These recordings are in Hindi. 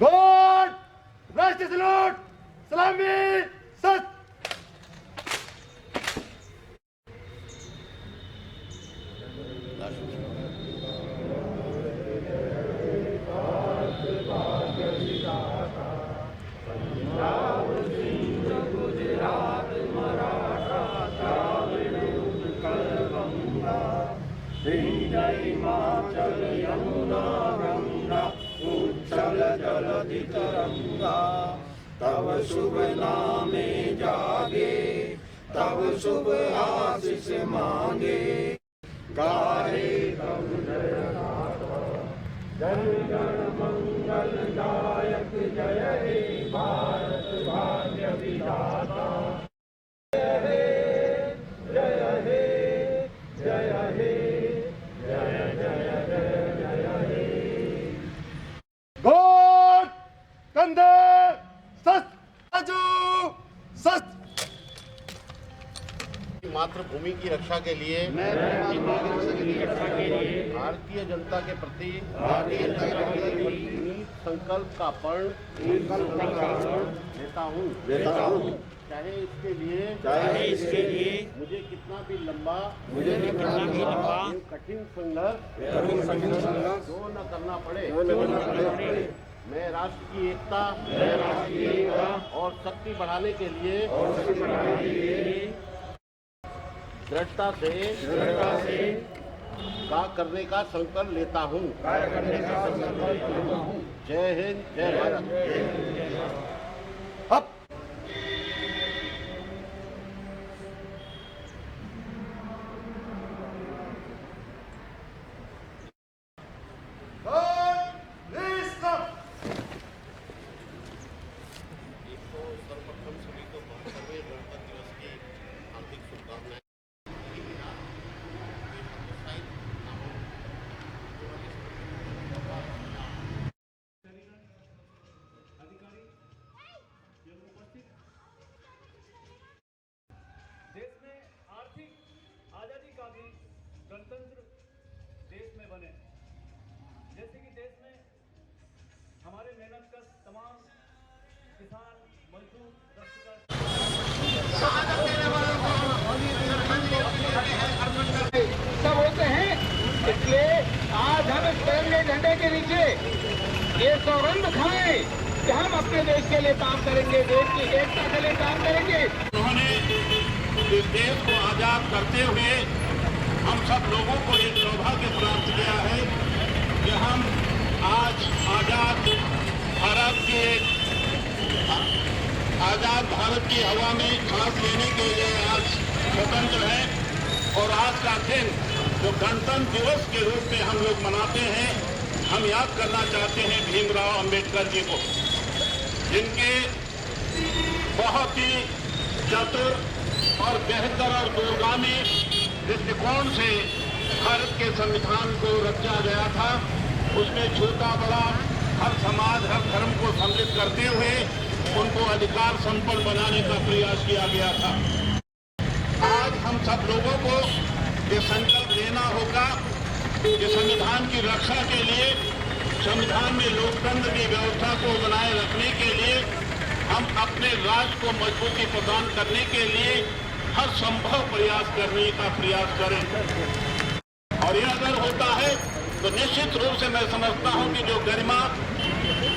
गॉड राष्ट्र सलूट सलामी सत हिमाचल यमुना गंगा उच्छल जलधि तरंगा तव शुभ नामे जागे तव शुभ आशीष मांगे गाहे तव जय गाथा जन गण मंगल दायक जय हे भारत भाग्य विधाता गॉड कंधे सत आजू सत मातृभूमि की रक्षा के लिए भारतीय जनता के प्रति संकल्प का पर्ण लेता हूँ चाहे इसके लिए मुझे कितना भी लंबा कठिन संघर्ष जो न करना पड़े मैं राष्ट्र की एकता और शक्ति बढ़ाने के लिए दृढ़ता से कार्य करने का संकल्प लेता हूँ। जय हिंद जय भारत। अब सर्वप्रथम सभी को 72वें गणतंत्र दिवस की हार्दिक शुभकामनाएं। देश में आर्थिक आजादी का भी गणतंत्र देश में बने, जैसे कि देश में हमारे मेहनतकश तमाम किसान मजदूर सब होते हैं। इसलिए आज हम इस तिरंगे झंडे के नीचे ये सौगंध खाएं कि हम अपने देश के लिए काम करेंगे, देश की एकता के लिए काम करेंगे। उन्होंने इस देश को आजाद करते हुए हम सब लोगों को एक सौभाग्य प्राप्त किया है कि हम आज आजाद भारत की हवा में सांस लेने के लिए आज स्वतंत्र है। और आज का दिन जो गणतंत्र दिवस के रूप में हम लोग मनाते हैं, हम याद करना चाहते हैं भीमराव अंबेडकर जी को, जिनके बहुत ही चतुर और बेहतर और दूरगामी दृष्टिकोण से भारत के संविधान को रचा गया था। उसमें छोटा बड़ा हर समाज हर धर्म को सम्मिलित करते हुए उनको अधिकार संपन्न बनाने का प्रयास किया गया था। आज हम सब लोगों को ये संकल्प लेना होगा कि संविधान की रक्षा के लिए, संविधान में लोकतंत्र की व्यवस्था को बनाए रखने के लिए, हम अपने राज्य को मजबूती प्रदान करने के लिए हर संभव प्रयास करने का प्रयास करें। और यह अगर होता है तो निश्चित रूप से मैं समझता हूं कि जो गरिमा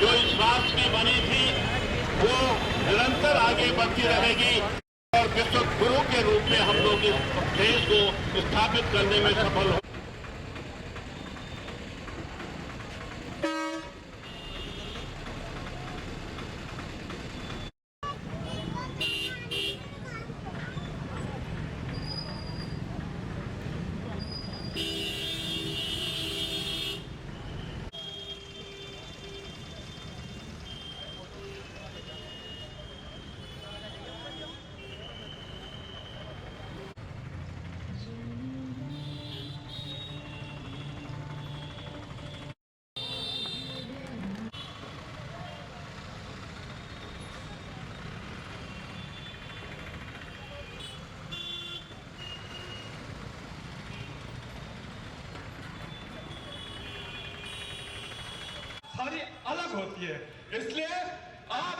जो इस राष्ट्र की बनी थी वो निरंतर आगे बढ़ती रहेगी और विश्व गुरु के रूप में हम लोग इस देश को स्थापित करने में सफल हो। अलग होती है। इसलिए आप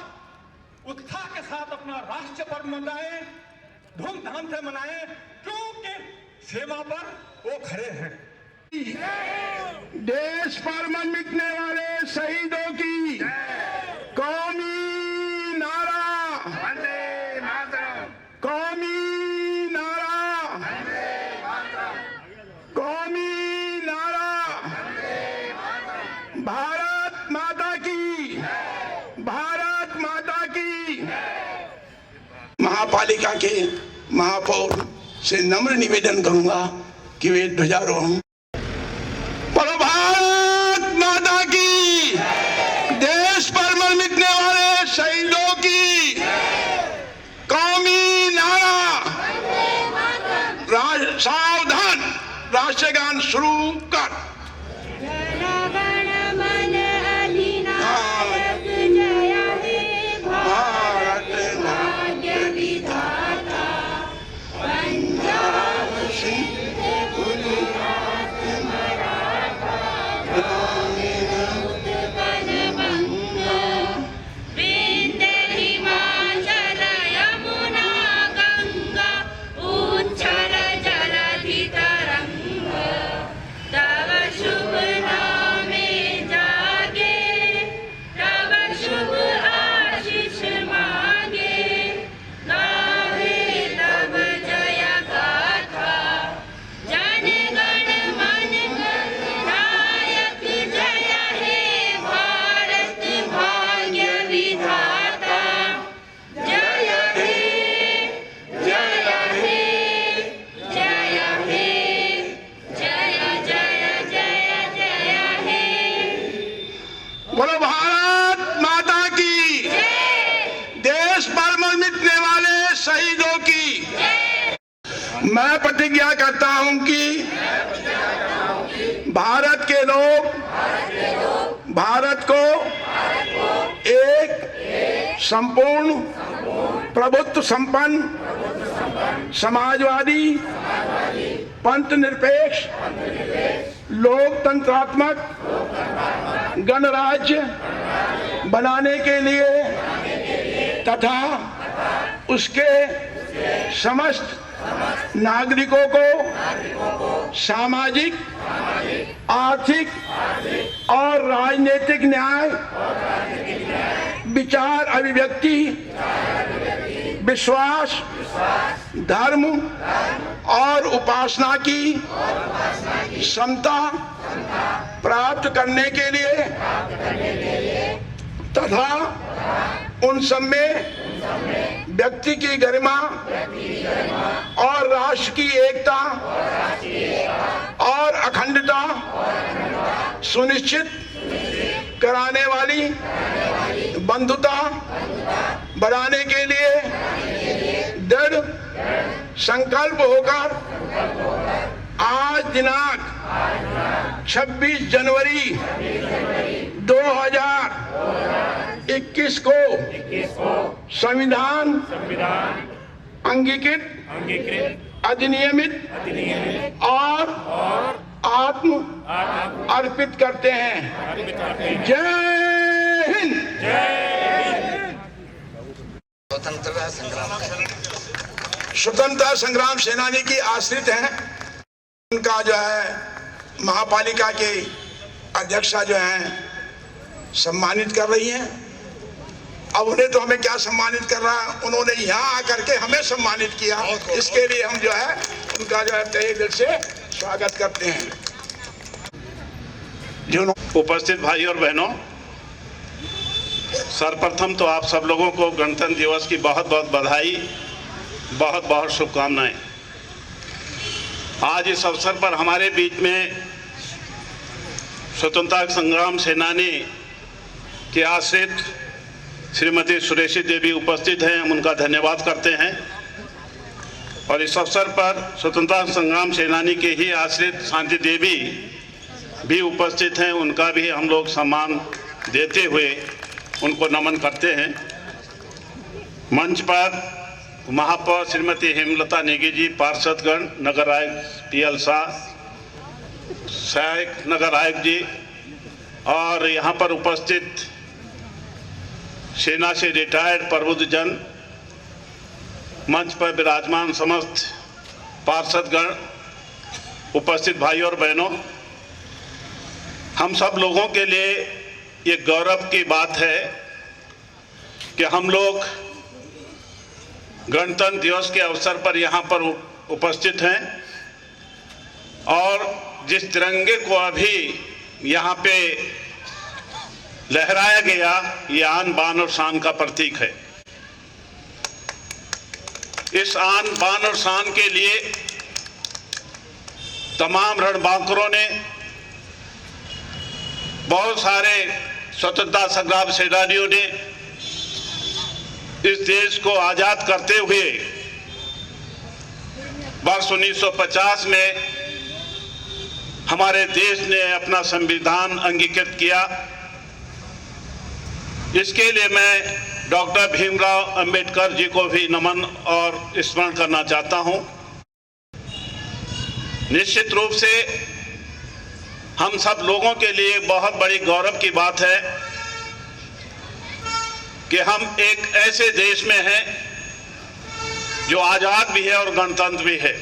उत्साह के साथ अपना राष्ट्रीय पर्व मनाएं, धूमधाम से मनाएं, क्योंकि सेवा पर वो खड़े हैं। देश पर मर मिटने वाले शहीदों की कौमी नारा, वंदे मातरम, कौमी नारा, वंदे मातरम, कौमी नारा, वंदे मातरम, भारत माता की, भारत माता की। महापालिका के महापौर से नम्र निवेदन करूंगा कि वे ध्वजारोहण। बोलो भारत माता की, देश पर मर मिटने वाले शहीदों की कौमी नारा, सावधान, राष्ट्रगान शुरू कर। बोलो भारत माता की, देश पर मर मिटने वाले शहीदों की। मैं प्रतिज्ञा करता हूं कि भारत के लोग भारत को एक संपूर्ण प्रभुत्व संपन्न समाजवादी पंथ निरपेक्ष लोकतंत्रात्मक गणराज्य बनाने के लिए तथा उसके समस्त नागरिकों को सामाजिक, आर्थिक और राजनीतिक न्याय, विचार अभिव्यक्ति, विश्वास, धर्म और उपासना की समता प्राप्त करने के लिए तथा उन सब में व्यक्ति की गरिमा और राष्ट्र की एकता और अखंडता सुनिश्चित कराने वाली बंधुता बढ़ाने के लिए दृढ़ संकल्प होकर आज दिनांक 26 जनवरी 2021 को संविधान अंगीकृत अधिनियमित और आत्म अर्पित करते हैं। जय हिंद। स्वतंत्रता संग्राम सेनानी की आश्रित हैं, उनका जो है महापालिका के अध्यक्षा जो है सम्मानित कर रही हैं। अब उन्हें तो हमें क्या सम्मानित कर रहा है, उन्होंने यहाँ आकर के हमें सम्मानित किया, इसके लिए हम जो है उनका जो है तहे दिल से स्वागत करते हैं। उपस्थित भाई और बहनों, सर्वप्रथम तो आप सब लोगों को गणतंत्र दिवस की बहुत बहुत बधाई, बहुत बहुत शुभकामनाएं। आज इस अवसर पर हमारे बीच में स्वतंत्रता संग्राम सेनानी के आश्रित श्रीमती सुरेशी देवी उपस्थित हैं, हम उनका धन्यवाद करते हैं। और इस अवसर पर स्वतंत्रता संग्राम सेनानी के ही आश्रित शांति देवी भी उपस्थित हैं, उनका भी हम लोग सम्मान देते हुए उनको नमन करते हैं। मंच पर महापौर श्रीमती हेमलता नेगी जी, पार्षदगण, नगर आयुक्त PL शाह, सहायक नगर आयुक्त जी, और यहाँ पर उपस्थित सेना से रिटायर्ड प्रबुद्धजन, मंच पर विराजमान समस्त पार्षदगण, उपस्थित भाई और बहनों, हम सब लोगों के लिए ये गौरव की बात है कि हम लोग गणतंत्र दिवस के अवसर पर यहाँ पर उपस्थित हैं और जिस तिरंगे को अभी यहाँ पे लहराया गया, ये आन बान और शान का प्रतीक है। इस आन बान और शान के लिए तमाम रणबांकुरों ने, बहुत सारे स्वतंत्रता संग्राम सेनानियों ने इस देश को आजाद करते हुए वर्ष 1950 में हमारे देश ने अपना संविधान अंगीकृत किया। इसके लिए मैं डॉक्टर भीमराव अंबेडकर जी को भी नमन और स्मरण करना चाहता हूं। निश्चित रूप से हम सब लोगों के लिए बहुत बड़ी गौरव की बात है कि हम एक ऐसे देश में हैं जो आजाद भी है और गणतंत्र भी है।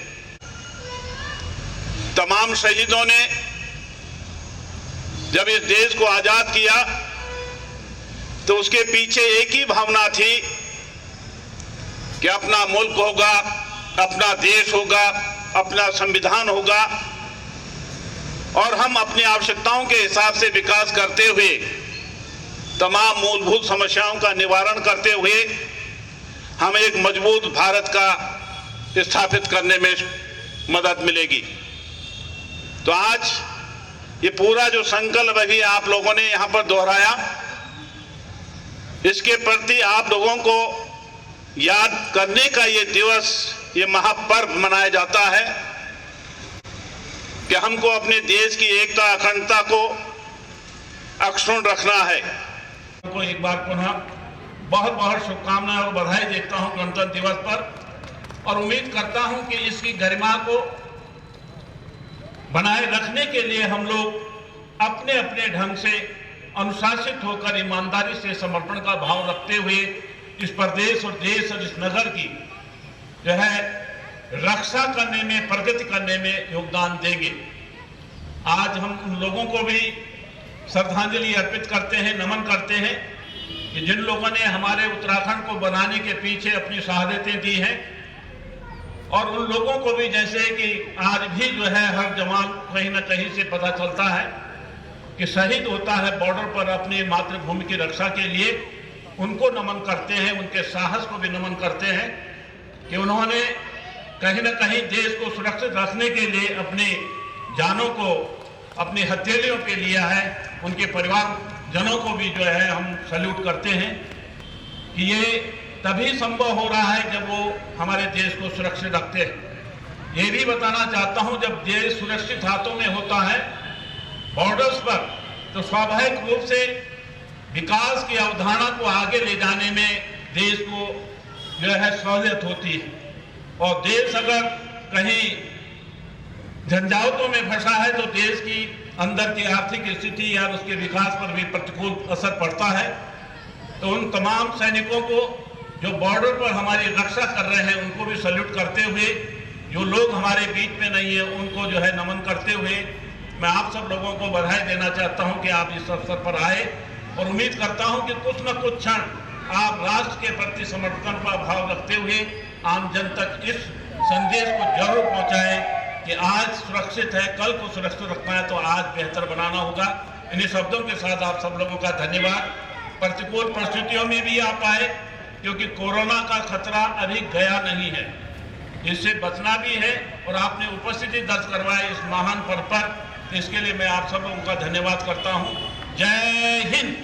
तमाम शहीदों ने जब इस देश को आजाद किया तो उसके पीछे एक ही भावना थी कि अपना मुल्क होगा, अपना देश होगा, अपना संविधान होगा और हम अपनी आवश्यकताओं के हिसाब से विकास करते हुए, तमाम मूलभूत समस्याओं का निवारण करते हुए हम एक मजबूत भारत का स्थापित करने में मदद मिलेगी। तो आज ये पूरा जो संकल्प अभी आप लोगों ने यहाँ पर दोहराया, इसके प्रति आप लोगों को याद करने का ये दिवस, ये महापर्व मनाया जाता है कि हमको अपने देश की एकता, अखंडता को अक्षुण्ण रखना है। को एक बार पुनः बहुत बहुत शुभकामनाएं और बधाई देता हूं गणतंत्र दिवस पर और उम्मीद करता हूं कि इसकी गरिमा को बनाए रखने के लिए हम लोग अपने अपने ढंग से अनुशासित होकर ईमानदारी से समर्पण का भाव रखते हुए इस प्रदेश और देश और इस नगर की जो है रक्षा करने में, प्रगति करने में योगदान देंगे। आज हम उन लोगों को भी श्रद्धांजलि अर्पित करते हैं, नमन करते हैं कि जिन लोगों ने हमारे उत्तराखंड को बनाने के पीछे अपनी शहादतें दी हैं और उन लोगों को भी, जैसे कि आज भी जो है हर जवान कहीं ना कहीं से पता चलता है कि शहीद होता है बॉर्डर पर अपनी मातृभूमि की रक्षा के लिए, उनको नमन करते हैं, उनके साहस को भी नमन करते हैं कि उन्होंने कहीं ना कहीं देश को सुरक्षित रखने के लिए अपनी जानों को अपनी हथेलियों पे लिया है। उनके परिवारजनों को भी जो है हम सैल्यूट करते हैं कि ये तभी संभव हो रहा है जब वो हमारे देश को सुरक्षित रखते हैं। ये भी बताना चाहता हूं, जब देश सुरक्षित हाथों में होता है बॉर्डर्स पर, तो स्वाभाविक रूप से विकास की अवधारणा को आगे ले जाने में देश को जो है सहूलियत होती है। और देश अगर कहीं झंझावतों में फंसा है तो देश की अंदर की आर्थिक स्थिति या उसके विकास पर भी प्रतिकूल असर पड़ता है। तो उन तमाम सैनिकों को जो बॉर्डर पर हमारी रक्षा कर रहे हैं उनको भी सैल्यूट करते हुए, जो लोग हमारे बीच में नहीं है उनको जो है नमन करते हुए मैं आप सब लोगों को बधाई देना चाहता हूं कि आप इस अवसर पर आए और उम्मीद करता हूं कि कुछ न कुछ क्षण आप राष्ट्र के प्रति समर्पण का भाव रखते हुए आम जन तक इस संदेश को जरूर पहुंचाएं कि आज सुरक्षित है, कल को सुरक्षित रखना है तो आज बेहतर बनाना होगा। इन्हीं शब्दों के साथ आप सब लोगों का धन्यवाद। प्रतिकूल परिस्थितियों में भी आप आए क्योंकि कोरोना का खतरा अभी गया नहीं है, इससे बचना भी है और आपने उपस्थिति दर्ज करवाई इस महान पर्व पर, इसके लिए मैं आप सब लोगों का धन्यवाद करता हूं। जय हिंद।